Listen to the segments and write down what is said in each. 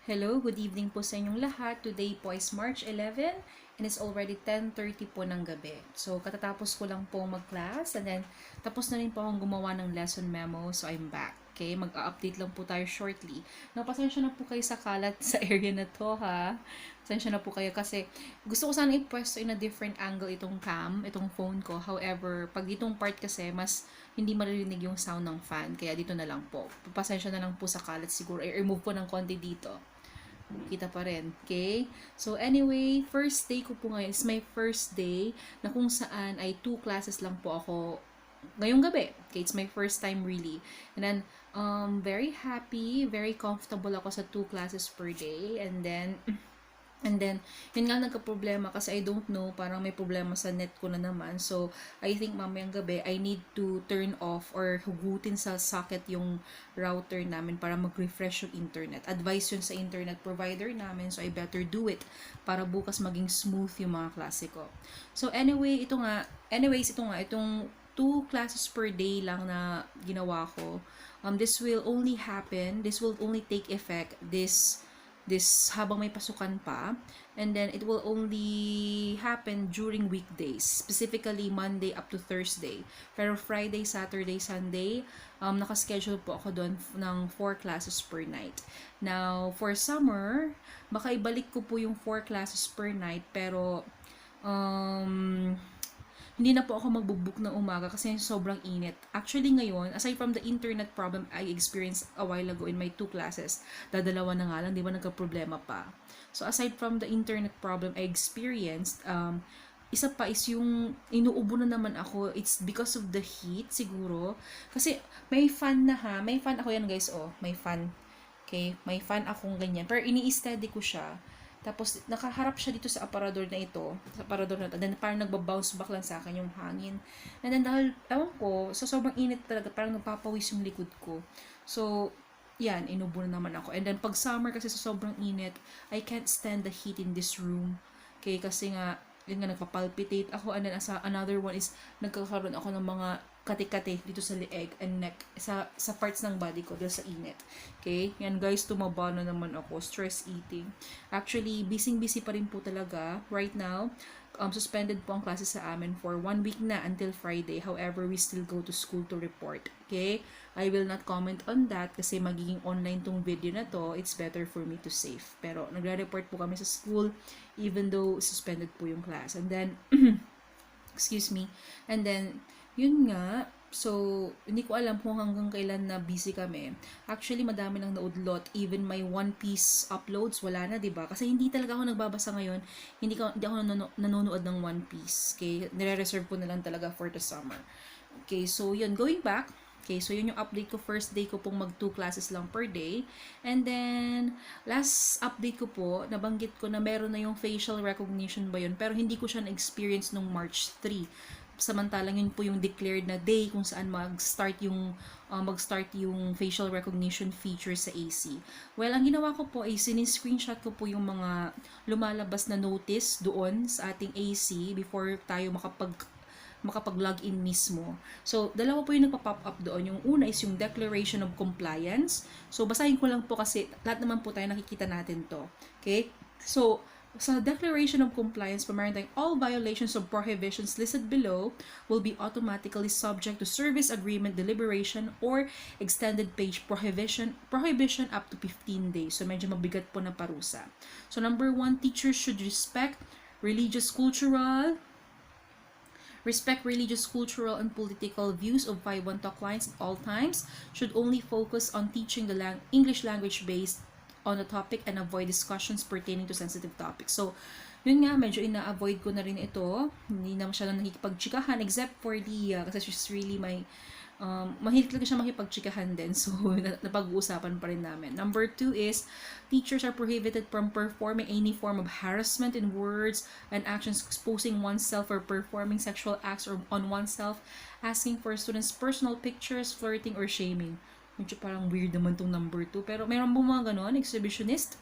Hello, good evening po sa inyong lahat. Today po is March 11 and it's already 10:30 po ng gabi. So, katatapos ko lang po mag-class and then tapos na rin po akong gumawa ng lesson memo. So, I'm back. Okay, mag-update lang po tayo shortly. Napasensya na po kayo sa kalat sa area na to, ha? Pasensya na po kayo kasi gusto ko sana i-pwesto in a different angle itong itong phone ko. However, pag ditong part kasi, mas hindi maririnig yung sound ng fan. Kaya dito na lang po. Pasensya na lang po sa kalat siguro. I-remove po ng konti dito. Kita pa rin. Okay? So, anyway, first day ko po ngayon is my first day na kung saan ay 2 classes lang po ako ngayong gabi. Okay? It's my first time really. And then, very happy, very comfortable ako sa 2 classes per day. And then, yun nga nagka-problema kasi I don't know, parang may problema sa net ko na naman. So, I think mamayang gabi, I need to turn off or hugutin sa socket yung router namin para mag-refresh yung internet. Advice yun sa internet provider namin, so I better do it para bukas maging smooth yung mga klase ko. So, itong 2 classes per day lang na ginawa ko. This will only take effect this habang may pasukan pa, and then it will only happen during weekdays, specifically Monday up to Thursday. Pero Friday, Saturday, Sunday, nakaschedule po ako doon ng 4 classes per night. Now, for summer, baka ibalik ko po yung 4 classes per night, pero hindi na po ako magbubook ng umaga kasi sobrang init. Actually ngayon, aside from the internet problem I experienced a while ago in my 2 classes, dadalawa na nga lang, di ba nagka-problema pa. So aside from the internet problem I experienced, isa pa is yung inuubo na naman ako. It's because of the heat siguro. Kasi may fan na ha. May fan ako yan guys, oh. May fan. Okay? May fan akong ganyan. Pero ini-steady ko siya. Tapos, nakaharap siya dito sa aparador na ito. Sa aparador na ito. And then, parang nagbabounce back lang sa akin yung hangin. And then, dahil, ewan ko, sa sobrang init talaga, parang nagpapawis yung likod ko. So, yan, inubo na naman ako. And then, pag summer kasi sa sobrang init, I can't stand the heat in this room. Okay, kasi nga, yun nga, nagpapalpitate ako. And then, another one is, nagkakaroon ako ng mga kati-kati dito sa leeg and neck, sa parts ng body ko dahil sa init. Okay? Yan guys, tumaba na naman ako. Stress eating. Actually, busy-busy pa rin po talaga right now. Suspended po ang klase sa amin for 1 week na until Friday. However, we still go to school to report. Okay? I will not comment on that kasi magiging online tong video na to. It's better for me to save. Pero, nagre-report po kami sa school even though suspended po yung class. And then, excuse me, and then, yun nga, so, hindi ko alam kung hanggang kailan na busy kami. Actually, madami nang naudlot. Even my One Piece uploads, wala na, diba? Kasi hindi talaga ako nagbabasa ngayon. Hindi ako nanonood ng One Piece. Okay? Nire-reserve ko na lang talaga for the summer. Okay, so yun, going back. Okay, so yun yung update ko. First day ko pong mag 2 classes lang per day. And then, last update ko po, nabanggit ko na meron na yung facial recognition ba yun. Pero hindi ko siya na-experience nung March 3. Samantalang yun po yung declared na day kung saan mag-start yung facial recognition feature sa AC. Well, ang ginawa ko po ay screenshot ko po yung mga lumalabas na notice doon sa ating AC before tayo makapag-login mismo. So, dalawa po yung nagpa-pop up doon. Yung una is yung Declaration of Compliance. So, basahin ko lang po kasi lahat naman po tayo nakikita natin to. Okay? So, sa Declaration of Compliance, meron tayong all violations of prohibitions listed below will be automatically subject to service agreement deliberation or extended page prohibition up to 15 days. So, medyo mabigat po na parusa. So, number 1, teachers should respect religious, cultural, and political views of 5-1 Talk clients at all times, should only focus on teaching the English language based on the topic and avoid discussions pertaining to sensitive topics. So, yun nga, medyo ina-avoid ko na rin ito. Hindi na masyadong nakikipagtsikahan except for Leah kasi she's really mahilig talaga siya makipagtsikahan din. So, napag-uusapan pa rin namin. Number 2 is, teachers are prohibited from performing any form of harassment in words and actions exposing oneself or performing sexual acts on oneself, asking for students' personal pictures, flirting, or shaming. Medyo parang weird naman tong number 2. Pero meron po mga ganon, exhibitionist.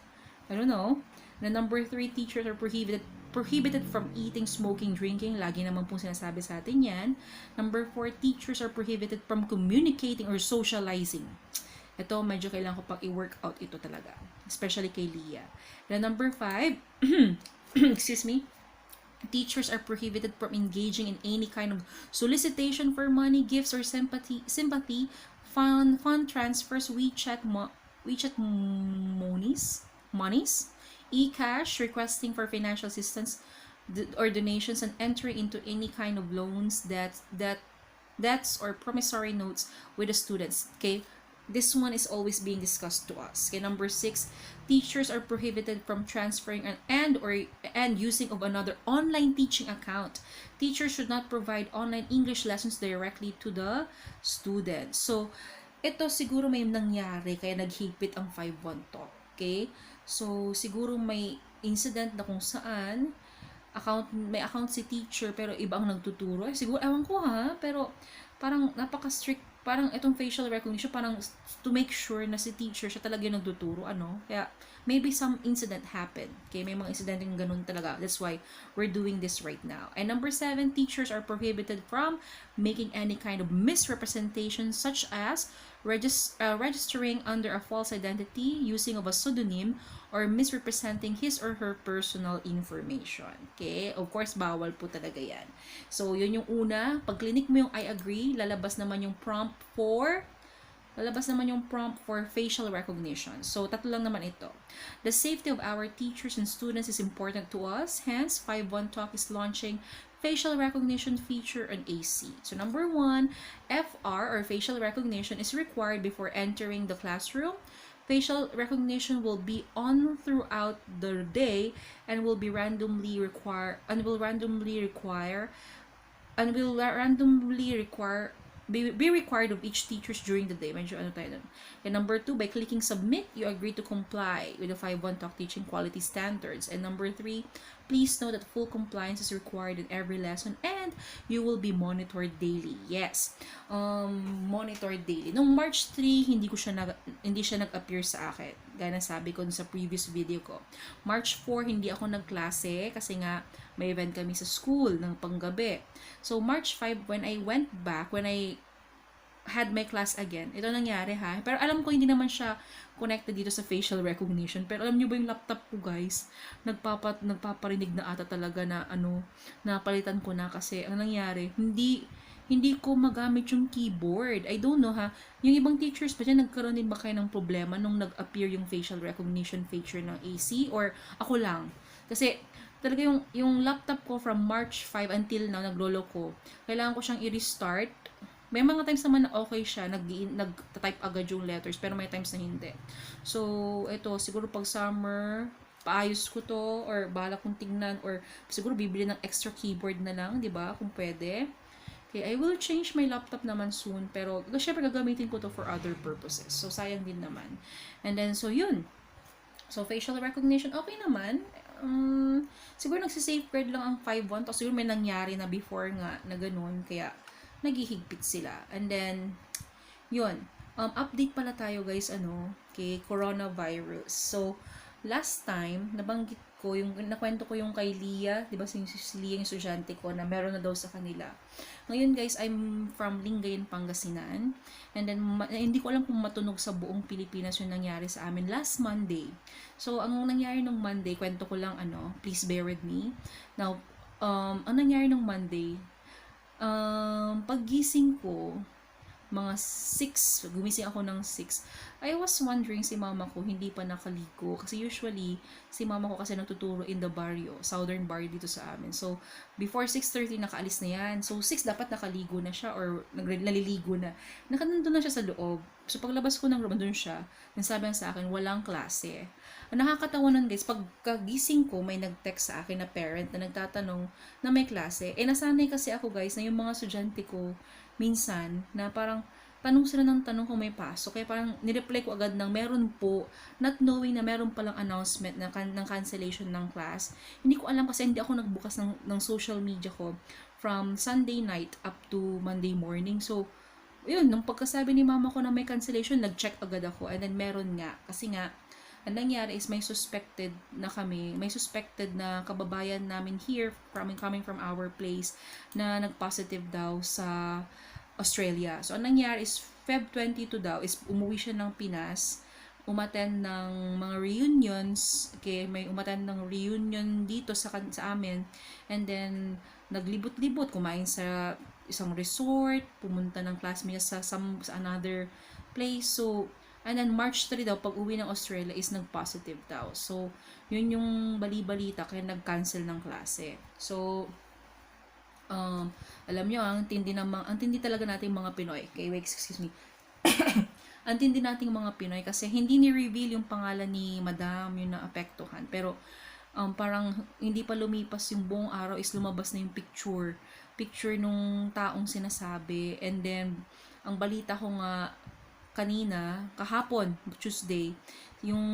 I don't know. The number 3, teachers are prohibited from eating, smoking, drinking. Lagi naman pong sinasabi sa atin yan. Number 4, teachers are prohibited from communicating or socializing. Ito, medyo kailangan ko pang i-work out ito talaga. Especially kay Leah. And number 5, excuse me, teachers are prohibited from engaging in any kind of solicitation for money, gifts, or sympathy, fund transfers, WeChat monies, e-cash, requesting for financial assistance or donations, and entering into any kind of loans, debts or promissory notes with the students. Okay, this one is always being discussed to us. Okay, number 6, teachers are prohibited from transferring and using of another online teaching account. Teachers should not provide online English lessons directly to the students. So, ito siguro may nangyari kaya naghigpit ang 5-1 talk. Okay? So, siguro may incident na kung saan may account si teacher pero iba ang nagtuturo. Siguro, ewan ko ha, pero parang napaka-strict, parang itong facial recognition, parang to make sure na si teacher siya talaga yung nagtuturo, Kaya, maybe some incident happened. Okay, may mga incident yung ganun talaga. That's why we're doing this right now. And number 7, teachers are prohibited from making any kind of misrepresentation such as registering under a false identity, using of a pseudonym, or misrepresenting his or her personal information. Okay? Of course, bawal po talaga yan. So, yun yung una. Pag clinic mo yung I agree, lalabas naman yung prompt for facial recognition. So, tatlo lang naman ito. The safety of our teachers and students is important to us. Hence, 5-1 Talk is launching facial recognition feature on AC. So, number 1, FR or facial recognition is required before entering the classroom. Facial recognition will be on throughout the day and will randomly require be required of each teachers during the day. Medyo tayo dun. And number 2, by clicking submit, you agree to comply with the 5-1 Talk teaching quality standards. And number 3, please know that full compliance is required in every lesson and you will be monitored daily. Yes, monitored daily. Nung March 3, hindi siya nag-appear sa akin. Gaya na sabi ko sa previous video ko. March 4, hindi ako nagklase kasi nga may event kami sa school ng panggabi. So, March 5, when I had my class again, ito nangyari ha. Pero alam ko hindi naman siya connected dito sa facial recognition. Pero alam niyo ba yung laptop ko guys, nagpaparinig na ata talaga na napalitan ko na kasi ang nangyari, hindi ko magamit yung keyboard. I don't know ha. Yung ibang teachers pa dyan, nagkaroon din ba kayo ng problema nung nag-appear yung facial recognition feature ng AC or ako lang? Kasi talaga yung laptop ko from March 5 until now, naglolo ko. Kailangan ko siyang i-restart. May mga times naman na okay siya, nag-type agad yung letters, pero may times na hindi. So, ito, siguro pag summer, paayos ko to, or bahala kong tingnan, or siguro bibili ng extra keyboard na lang, di ba? Kung pwede. Okay, I will change my laptop naman soon, pero syempre gagamitin ko to for other purposes. So, sayang din naman. And then, so yun. So, facial recognition, okay naman. Siguro nagsisafeguard lang ang 5-1, tapos siguro may nangyari na before nga na ganun, kaya naghihigpit sila. And then, yun. Update pala tayo guys, kay coronavirus. So, last time, nabanggit ko, nakwento ko yung kay Leah, di ba si Leah yung estudyante ko, na meron na daw sa kanila. Ngayon guys, I'm from Lingayen, Pangasinan. And then, hindi ko alam kung matunog sa buong Pilipinas yung nangyari sa amin last Monday. So, ang nangyari nung Monday, kwento ko lang, please bear with me. Now, ang nangyari nung Monday, paggising ko, mga 6, gumising ako ng 6, I was wondering si mama ko hindi pa nakaligo. Kasi usually, si mama ko kasi nagtuturo in the barrio, southern barrio dito sa amin. So, before 6:30, nakaalis na yan. So, 6 dapat nakaligo na siya or naliligo na. Nandun na siya sa loob. So, paglabas ko ng room, doon siya. Nasabi niya sa akin, walang klase. Ang nakakatawa nun guys, pagkagising ko, may nag-text sa akin na parent na nagtatanong na may klase. Nasanay kasi ako guys, na yung mga estudyante ko, minsan, na parang tanong sila ng tanong kung may pasok. Kaya parang nireply ko agad ng meron po, not knowing na meron palang announcement ng cancellation ng class. Hindi ko alam kasi hindi ako nagbukas ng social media ko from Sunday night up to Monday morning. So, yun, nung pagkasabi ni mama ko na may cancellation, nag-check agad ako. And then meron nga. Kasi nga, ang nangyari is may suspected na kababayan namin here coming from our place na nag-positive daw sa Australia. So, ang nangyari is Feb 22 daw is umuwi siya ng Pinas, umattend ng mga reunions, okay, may umattend ng reunion dito sa amin, and then naglibot-libot, kumain sa isang resort, pumunta ng classmates sa another place. So, and then March 3 daw, pag uwi ng Australia is nag-positive daw. So, yun yung bali-balita, kaya nag-cancel ng klase. So, alam nyo, ang tindi talaga nating mga Pinoy. Okay, wait, excuse me. Ang tindi nating mga Pinoy kasi hindi ni-reveal yung pangalan ni Madam, yung naapektuhan. Pero, parang hindi pa lumipas yung buong araw is lumabas na yung picture nung taong sinasabi. And then, ang balita ko nga kanina, kahapon, Tuesday, yung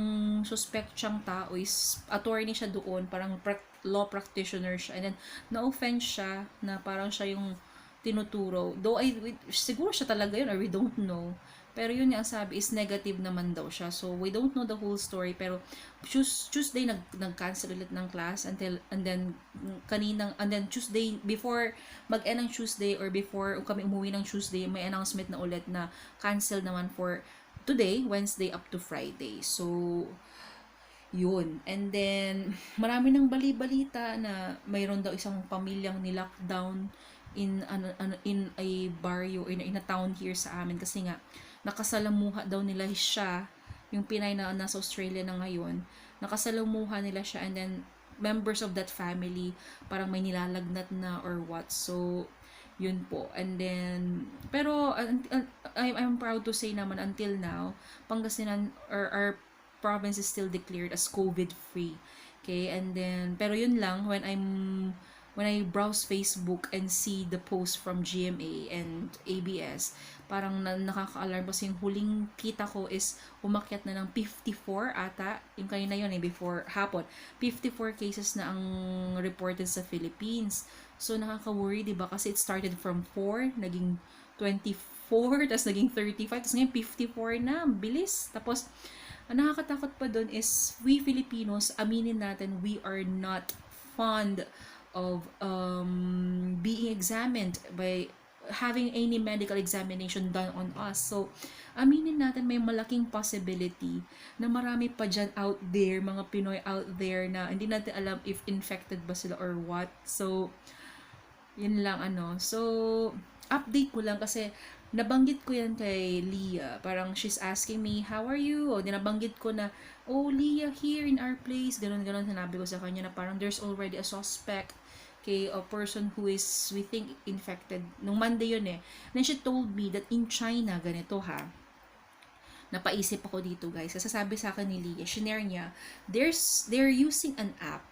suspect siyang tao is attorney siya doon, parang law practitioner siya. And then, na-offend siya na parang siya yung tinuturo. Though, siguro siya talaga yun or we don't know. Pero yun yung sabi is negative naman daw siya. So, we don't know the whole story. Pero, Tuesday, nag-cancel ulit ng class and then Tuesday, before mag-end ng Tuesday or before kami umuwi ng Tuesday, may announcement na ulit na cancel naman for today, Wednesday up to Friday. So, yun. And then, marami ng bali-balita na mayroon daw isang pamilyang ni-lockdown in a barrio, in a town here sa amin. Kasi nga, nakasalamuha daw nila siya, yung Pinay na nasa Australia na ngayon, nakasalamuha nila siya, and then, members of that family, parang may nilalagnat na or what. So, yun po. And then, pero, I'm proud to say naman, until now, Pangasinan, or our province is still declared as COVID-free. Okay, and then, pero yun lang, when I browse Facebook and see the post from GMA and ABS, parang nakaka-alarm kasi yung huling kita ko is umakyat na ng 54 ata, yung kanina yun before hapon, 54 cases na ang reported sa Philippines. So, nakaka-worry, diba? Kasi it started from 4, naging 24, tapos naging 35, tapos ngayon 54 na, bilis. Tapos, ang nakakatakot pa dun is, we Filipinos, aminin natin, we are not fond of being examined by having any medical examination done on us. So, aminin natin may malaking possibility na marami pa dyan out there, mga Pinoy out there na hindi natin alam if infected ba sila or what. So, yun lang So, update ko lang kasi nabanggit ko yan kay Leah. Parang she's asking me, how are you? O, dinabanggit ko na, oh, Leah, here in our place. Ganon-ganon sinabi ko sa kanya na parang there's already a suspect kay a person who is, we think, infected. Nung Monday yun Then she told me that in China, ganito ha, napaisip ako dito guys. Kasi sabi sa akin ni Leah, shinare niya, they're using an app.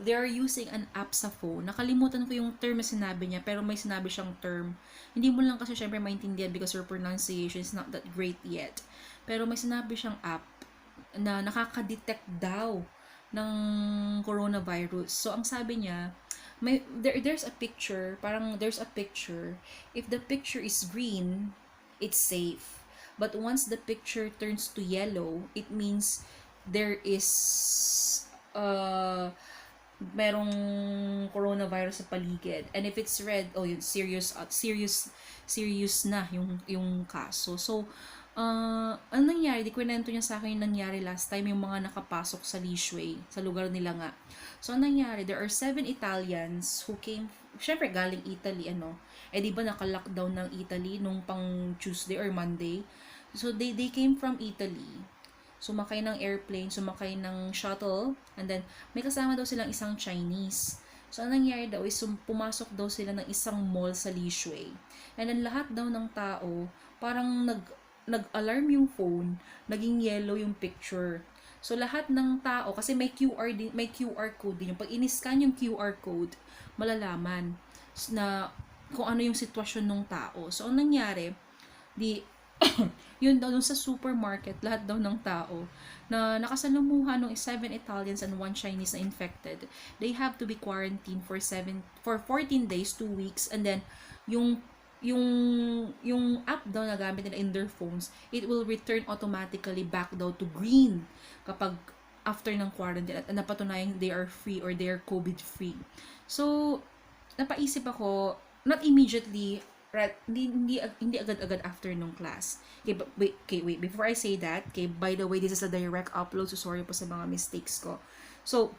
They're using an app sa phone. Nakalimutan ko yung term na sinabi niya, pero may sinabi siyang term. Hindi mo lang kasi syempre maintindihan because her pronunciation is not that great yet. Pero may sinabi siyang app na nakaka-detect daw ng coronavirus. So, ang sabi niya, there's a picture, parang there's a picture. If the picture is green, it's safe. But once the picture turns to yellow, it means there is merong coronavirus sa paligid. And if it's red, oh yun, serious na yung kaso. So, ang nangyari, di kwento niya sa akin yung nangyari last time, yung mga nakapasok sa Lishui, sa lugar nila nga. So, ang nangyari, there are 7 Italians who came, syempre galing Italy, di ba naka-lockdown ng Italy nung pang Tuesday or Monday? So, they came from Italy. Sumakay ng airplane, sumakay ng shuttle, and then may kasama daw silang isang Chinese. So, ang nangyari daw is pumasok daw sila ng isang mall sa Lishui. And then lahat daw ng tao, parang nag-alarm yung phone, naging yellow yung picture. So, lahat ng tao, kasi may QR code din. Pag in-scan yung QR code, malalaman na kung ano yung sitwasyon ng tao. So, ang nangyari, yun daw sa supermarket, lahat daw ng tao na nakasalamuha ng 7 Italians and 1 Chinese na infected, they have to be quarantined for 14 days, 2 weeks, and then yung app daw na gamit nila in their phones, it will return automatically back daw to green kapag after ng quarantine at napatunayan they are free or they are COVID free. So, napaisip ako, not immediately, right, hindi agad-agad after nung class. Wait, before I say that, okay, by the way, this is a direct upload, so sorry po sa mga mistakes ko. So,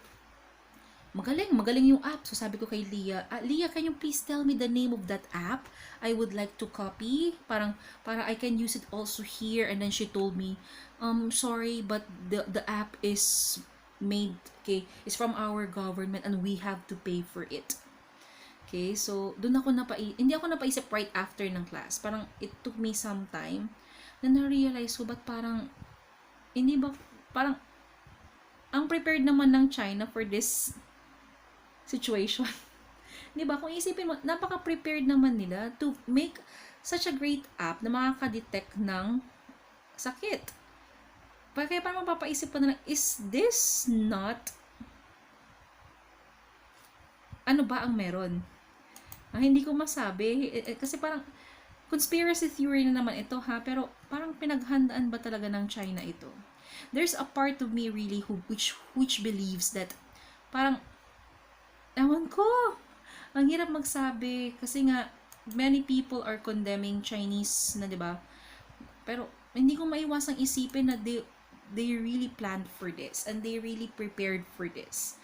magaling yung app. So, sabi ko kay Leah, Leah, can you please tell me the name of that app? I would like to copy. Para I can use it also here. And then she told me, sorry, but the app is made, okay, is from our government and we have to pay for it. Okay, so doon ako hindi ako napaisip right after ng class. Parang it took me some time na na-realize ko, but parang, hindi ba, parang, ang prepared naman ng China for this situation. Di ba? Kung isipin mo, napaka-prepared naman nila to make such a great app na makaka-detect ng sakit. Kaya parang mapapaisip pa na, is this not, ano ba ang meron? Hindi ko masabi. Kasi parang, conspiracy theory na naman ito ha, pero parang pinaghandaan ba talaga ng China ito? There's a part of me really which believes that parang, ewan ko, ang hirap magsabi kasi nga many people are condemning Chinese na, 'di ba? Pero hindi ko maiwasang isipin na they really planned for this and they really prepared for this.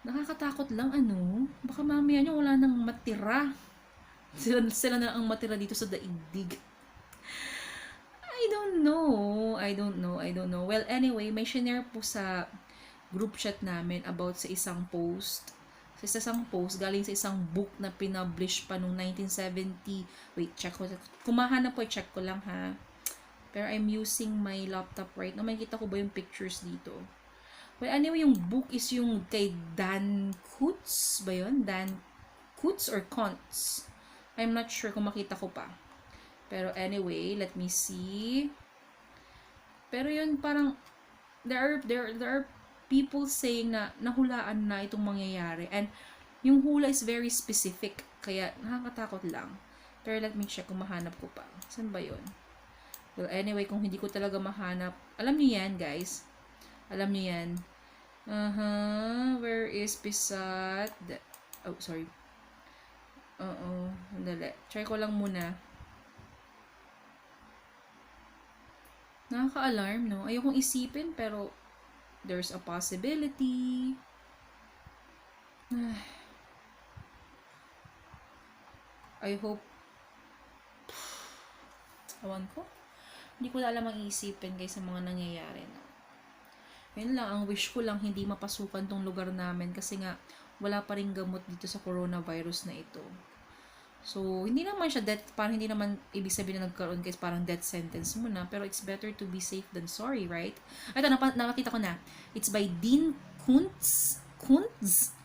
Nakakatakot lang, baka mamaya nyo wala nang matira. Sila na ang matira dito sa daigdig. I don't know. Well, anyway, may shinare po sa group chat namin about sa isang post. Sa isang post, galing sa isang book na pinublish pa noong 1970. Wait, check ko. Kumahan na po, check ko lang ha. Pero I'm using my laptop right now. Makikita ko ba yung pictures dito? Well, anyway, yung book is yung kay Dan Kutz ba yun? Dan Kutz or Kuntz? I'm not sure kung makita ko pa. Pero anyway, let me see. Pero yun, parang there are people saying na nahulaan na itong mangyayari. And yung hula is very specific. Kaya nakakatakot lang. Pero let me check kung mahanap ko pa. Saan ba yun? Well, anyway, kung hindi ko talaga mahanap, alam niyo yan, guys. Alam niyo yan. Where is Pisat? Oh, sorry. Andali. Try ko lang muna. Nakaka-alarm, no? Ayokong isipin, pero there's a possibility. I hope. Awan ko. Hindi ko na alam ang isipin, guys, sa mga nangyayari na. Yun lang, ang wish ko lang hindi mapasukan tong lugar namin kasi nga wala pa rin gamot dito sa coronavirus na ito. So, hindi naman siya parang hindi naman ibig sabihin na nagkaroon guys parang death sentence muna, pero it's better to be safe than sorry, right? Ito, nakakita ko na. It's by Dean Koontz. Koontz.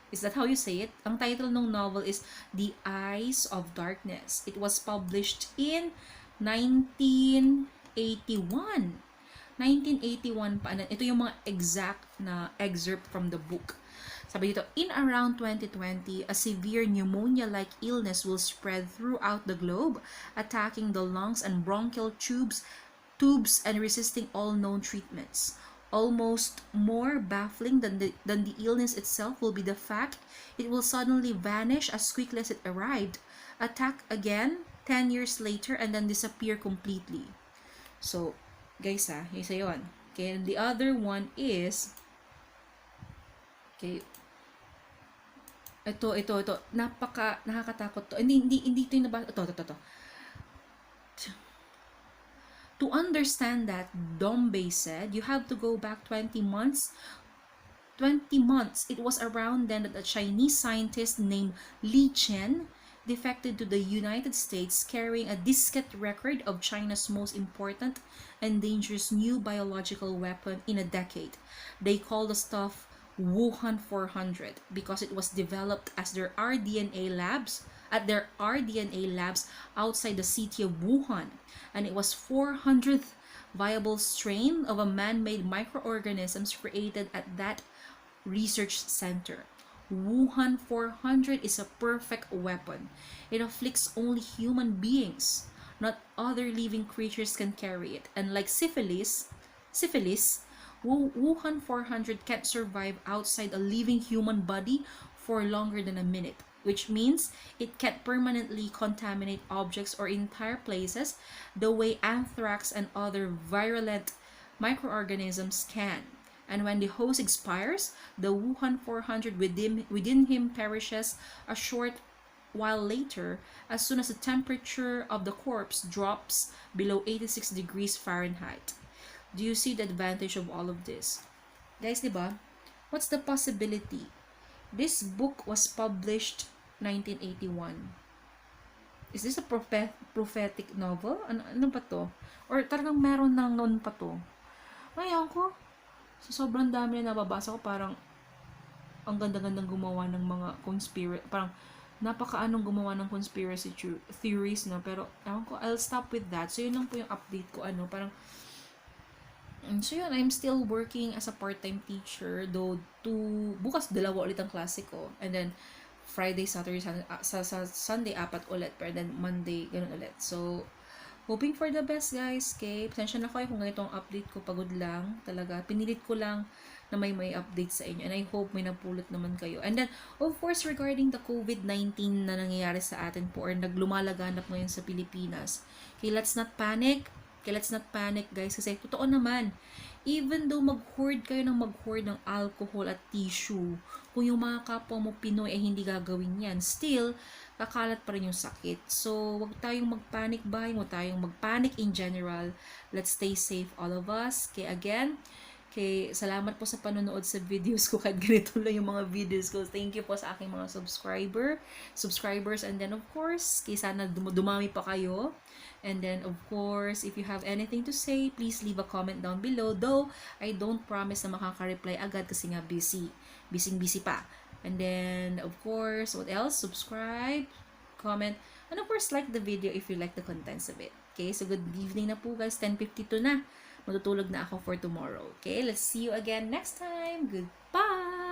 Is that how you say it? Ang title ng novel is The Eyes of Darkness. It was published in 1981. 1981 pa. Ito yung mga exact na excerpt from the book. Sabi dito, in around 2020, a severe pneumonia-like illness will spread throughout the globe, attacking the lungs and bronchial tubes and resisting all known treatments. Almost more baffling than the illness itself will be the fact it will suddenly vanish as quickly as it arrived, attack again 10 years later, and then disappear completely. So, guys isa yun. Okay, and the other one is, okay, ito, nakakatakot to. Hindi ito yung nabasa. Ito. To understand that, Dombey said, you have to go back 20 months. 20 months. It was around then that a Chinese scientist named Li Chen defected to the United States carrying a diskette record of China's most important and dangerous new biological weapon in a decade. They call the stuff Wuhan 400 because it was developed at their rDNA labs outside the city of Wuhan, and it was 400th viable strain of a man-made microorganisms created at that research center. Wuhan 400 is a perfect weapon. It afflicts only human beings. Not other living creatures can carry it. And like syphilis, Wuhan 400 can't survive outside a living human body for longer than a minute. which means it can permanently contaminate objects or entire places the way anthrax and other virulent microorganisms can. And when the host expires, the Wuhan 400 within him perishes a short while later as soon as the temperature of the corpse drops below 86 degrees Fahrenheit. Do you see the advantage of all of this? Guys, diba? What's the possibility? This book was published 1981. Is this a prophetic novel? Ano ba to? Or talagang meron nang noon pa to? Ngayon ko, sa sobrang dami na nababasa ko, parang ang ganda-gandang gumawa ng mga parang napakaanong gumawa ng conspiracy theories, no? Pero, ewan ko, I'll stop with that. So, yun lang po yung update ko, parang, so yun, I'm still working as a part-time teacher, though, bukas dalawa ulit ang klase ko, and then, Friday, Saturday, Sunday, 4 ulit, pero then, Monday, ganun ulit. So, hoping for the best, guys. Okay, pasensya na kayo kung ganito ang update ko. Pagod lang. Talaga. Pinilit ko lang na may update sa inyo. And I hope may napulot naman kayo. And then, of course, regarding the COVID-19 na nangyayari sa atin po or naglumalaganap ngayon sa Pilipinas. Okay, let's not panic. Okay, let's not panic, guys. Kasi totoo naman, even though mag-hoard kayo ng ng alcohol at tissue, kung yung mga kapwa mo Pinoy ay hindi gagawin yan, still, kakalat pa rin yung sakit. So, wag tayong mag-panic buying, wag tayong mag-panic in general. Let's stay safe, all of us. Okay, again, salamat po sa panonood sa videos ko. Kahit ganito lang yung mga videos ko. Thank you po sa aking mga subscribers. And then, of course, sana dumami pa kayo. And then, of course, if you have anything to say, please leave a comment down below. Though, I don't promise na makaka-reply agad kasi nga busy. Busy pa. And then, of course, what else? Subscribe, comment, and of course, like the video if you like the contents of it. Okay, so good evening na po, guys. 10:52 na. Matutulog na ako for tomorrow. Okay, let's see you again next time. Goodbye!